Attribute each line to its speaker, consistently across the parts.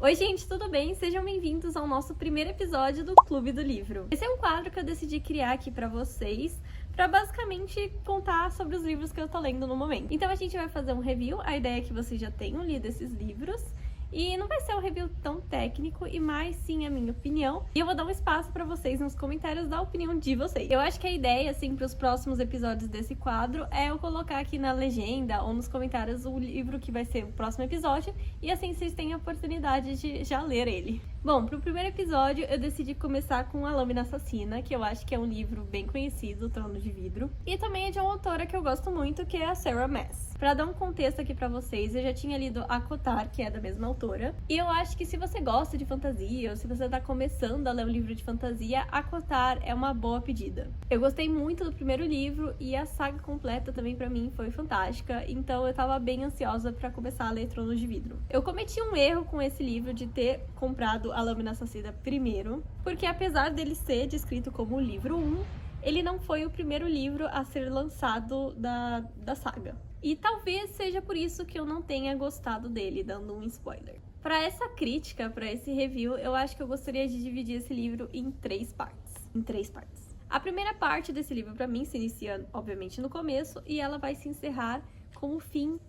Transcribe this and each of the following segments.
Speaker 1: Oi gente, tudo bem? Sejam bem-vindos ao nosso primeiro episódio do Clube do Livro. Esse é um quadro que eu decidi criar aqui pra vocês, pra basicamente contar sobre os livros que eu tô lendo no momento. Então a gente vai fazer um review, a ideia é que vocês já tenham lido esses livros, e não vai ser um review tão técnico, e mais sim a minha opinião. E eu vou dar um espaço pra vocês nos comentários da opinião de vocês. Eu acho que a ideia, assim, pros próximos episódios desse quadro é eu colocar aqui na legenda ou nos comentários o livro que vai ser o próximo episódio, e assim vocês têm a oportunidade de já ler ele. Bom, pro primeiro episódio eu decidi começar com A Lâmina Assassina, que eu acho que é um livro bem conhecido, Trono de Vidro. E também é de uma autora que eu gosto muito, que é a Sarah Maas. Pra dar um contexto aqui pra vocês, eu já tinha lido Acotar, que é da mesma autora. E eu acho que se você gosta de fantasia, ou se você tá começando a ler um livro de fantasia, Acotar é uma boa pedida. Eu gostei muito do primeiro livro, e a saga completa também pra mim foi fantástica, então eu tava bem ansiosa pra começar a ler Trono de Vidro. Eu cometi um erro com esse livro de ter comprado A Lâmina Assassina primeiro, porque apesar dele ser descrito como o livro 1, ele não foi o primeiro livro a ser lançado da saga. E talvez seja por isso que eu não tenha gostado dele, dando um spoiler. Para essa crítica, para esse review, eu acho que eu gostaria de dividir esse livro em três partes. A primeira parte desse livro, para mim, se inicia, obviamente, no começo, e ela vai se encerrar com o fim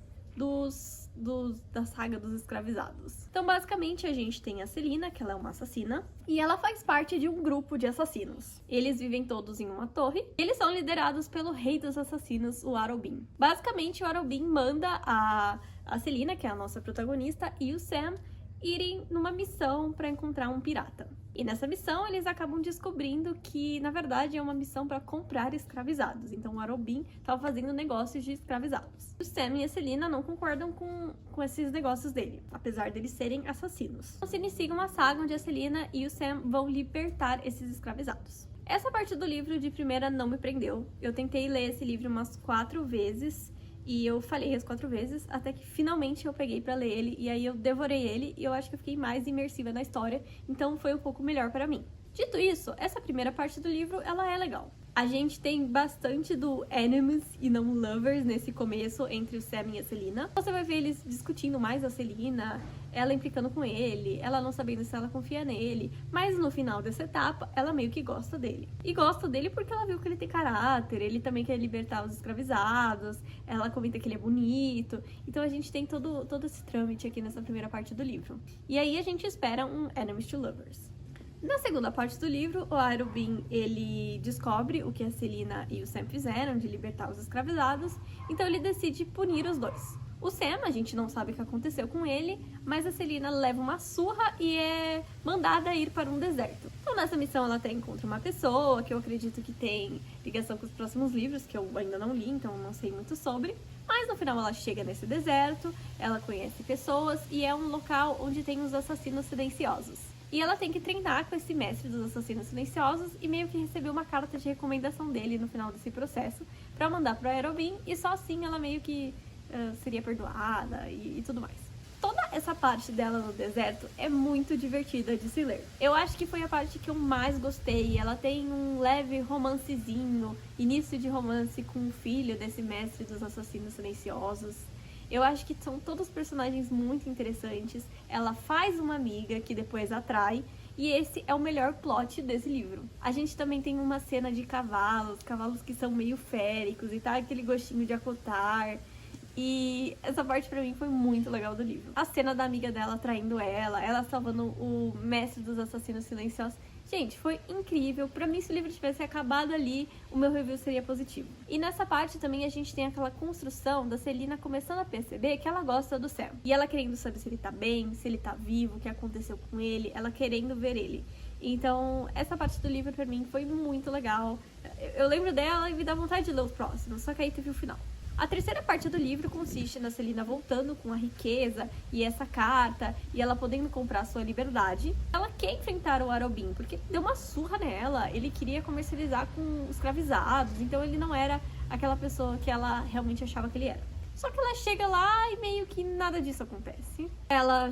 Speaker 1: da saga dos escravizados. Então, basicamente, a gente tem a Selina, que ela é uma assassina, e ela faz parte de um grupo de assassinos. Eles vivem todos em uma torre, e eles são liderados pelo rei dos assassinos, o Arobin. Basicamente, o Arobin manda a Selina, que é a nossa protagonista, e o Sam irem numa missão para encontrar um pirata. E nessa missão eles acabam descobrindo que, na verdade, é uma missão para comprar escravizados. Então o Arobin estava fazendo negócios de escravizados. O Sam e a Selina não concordam com esses negócios dele, apesar deles serem assassinos. Então se inicia uma saga onde a Selina e o Sam vão libertar esses escravizados. Essa parte do livro de primeira não me prendeu. Eu tentei ler esse livro umas 4 vezes, e eu falhei as 4 vezes, até que finalmente eu peguei pra ler ele, e aí eu devorei ele, e eu acho que eu fiquei mais imersiva na história, então foi um pouco melhor pra mim. Dito isso, essa primeira parte do livro, ela é legal. A gente tem bastante do enemies e não lovers nesse começo entre o Sam e a Selina. Você vai ver eles discutindo mais a Selina, ela implicando com ele, ela não sabendo se ela confia nele, mas no final dessa etapa, ela meio que gosta dele. E gosta dele porque ela viu que ele tem caráter, ele também quer libertar os escravizados, ela comenta que ele é bonito, então a gente tem todo esse trâmite aqui nessa primeira parte do livro. E aí a gente espera um enemies to lovers. Na segunda parte do livro, o Arobin, ele descobre o que a Selina e o Sam fizeram de libertar os escravizados, então ele decide punir os dois. O Sam, a gente não sabe o que aconteceu com ele, mas a Selina leva uma surra e é mandada ir para um deserto. Então nessa missão ela até encontra uma pessoa que eu acredito que tem ligação com os próximos livros, que eu ainda não li, então não sei muito sobre. Mas no final ela chega nesse deserto, ela conhece pessoas e é um local onde tem os assassinos silenciosos. E ela tem que treinar com esse mestre dos assassinos silenciosos e meio que receber uma carta de recomendação dele no final desse processo pra mandar pro Arobin, e só assim ela meio que seria perdoada e tudo mais. Toda essa parte dela no deserto é muito divertida de se ler. Eu acho que foi a parte que eu mais gostei. Ela tem um leve romancezinho, início de romance com o filho desse mestre dos assassinos silenciosos. Eu acho que são todos personagens muito interessantes. Ela faz uma amiga que depois atrai, e esse é o melhor plot desse livro. A gente também tem uma cena de cavalos que são meio féricos e tá aquele gostinho de Acotar. E essa parte pra mim foi muito legal do livro. A cena da amiga dela traindo ela salvando o mestre dos assassinos silenciosos. Gente, foi incrível. Pra mim, se o livro tivesse acabado ali, o meu review seria positivo. E nessa parte também a gente tem aquela construção da Selina começando a perceber que ela gosta do Sam. E ela querendo saber se ele tá bem, se ele tá vivo, o que aconteceu com ele, ela querendo ver ele. Então, essa parte do livro pra mim foi muito legal. Eu lembro dela e me dá vontade de ler os próximos, só que aí teve o final. A terceira parte do livro consiste na Selina voltando com a riqueza e essa carta, e ela podendo comprar sua liberdade. Ela quer enfrentar o Arobin, porque deu uma surra nela, ele queria comercializar com escravizados, então ele não era aquela pessoa que ela realmente achava que ele era. Só que ela chega lá e meio que nada disso acontece. Ela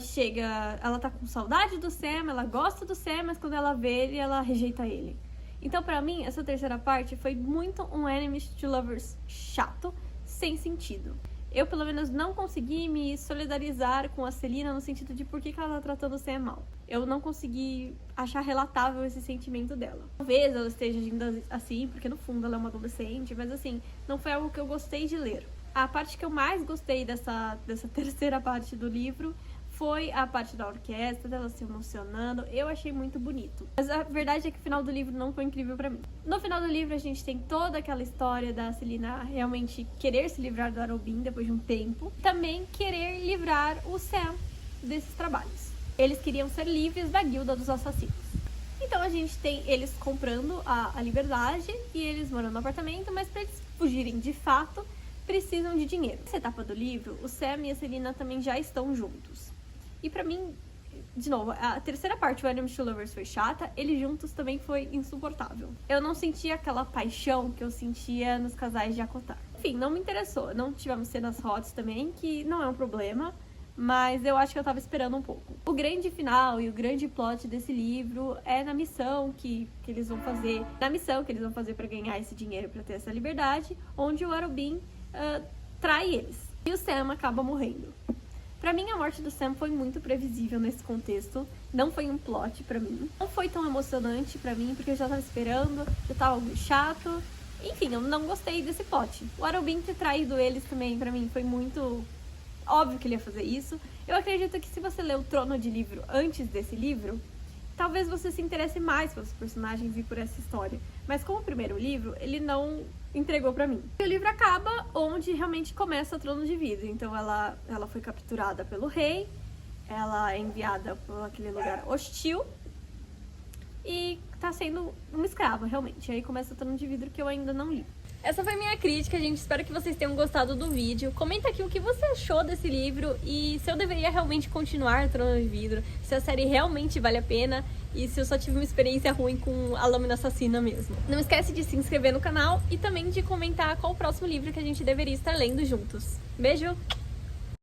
Speaker 1: tá com saudade do Sam, ela gosta do Sam, mas quando ela vê ele, ela rejeita ele. Então pra mim, essa terceira parte foi muito um enemies to lovers chato, sem sentido. eu pelo menos não consegui me solidarizar com a Celina no sentido de por que ela tá tratando o Sam mal. Eu não consegui achar relatável esse sentimento dela. Talvez ela esteja agindo assim, porque no fundo ela é uma adolescente, mas assim, não foi algo que eu gostei de ler. A parte que eu mais gostei dessa terceira parte do livro foi a parte da orquestra, dela se emocionando. Eu achei muito bonito. Mas a verdade é que o final do livro não foi incrível pra mim. No final do livro a gente tem toda aquela história da Celina realmente querer se livrar do Arobin depois de um tempo. Também querer livrar o Sam desses trabalhos. Eles queriam ser livres da guilda dos assassinos. Então a gente tem eles comprando a liberdade e eles morando no apartamento, mas pra eles fugirem de fato, precisam de dinheiro. Nessa etapa do livro, o Sam e a Celina também já estão juntos. E pra mim, de novo, a terceira parte, o Enemies to Lovers, foi chata. Eles juntos também foi insuportável. Eu não sentia aquela paixão que eu sentia nos casais de ACOTAR. Enfim, não me interessou. Não tivemos cenas hot também, que não é um problema. Mas eu acho que eu tava esperando um pouco. O grande final e o grande plot desse livro é na missão que eles vão fazer. Na missão que eles vão fazer pra ganhar esse dinheiro, pra ter essa liberdade. Onde o Arobin trai eles. E o Sam acaba morrendo. Pra mim, a morte do Sam foi muito previsível nesse contexto. Não foi um plot pra mim. Não foi tão emocionante pra mim, porque eu já tava esperando, já tava muito chato. Enfim, eu não gostei desse plot. O Arobin ter traído eles também, pra mim, foi muito óbvio que ele ia fazer isso. Eu acredito que se você ler o Trono de Livro antes desse livro, talvez você se interesse mais pelos personagens e por essa história. Mas como o primeiro livro, ele não entregou pra mim. E o livro acaba onde realmente começa o Trono de Vidro. Então ela foi capturada pelo rei, ela é enviada por aquele lugar hostil e tá sendo uma escrava, realmente. Aí começa o Trono de Vidro, que eu ainda não li. Essa foi minha crítica, gente. Espero que vocês tenham gostado do vídeo. Comenta aqui o que você achou desse livro e se eu deveria realmente continuar Trono de Vidro, se a série realmente vale a pena e se eu só tive uma experiência ruim com a Lâmina Assassina mesmo. Não esquece de se inscrever no canal e também de comentar qual o próximo livro que a gente deveria estar lendo juntos. Beijo!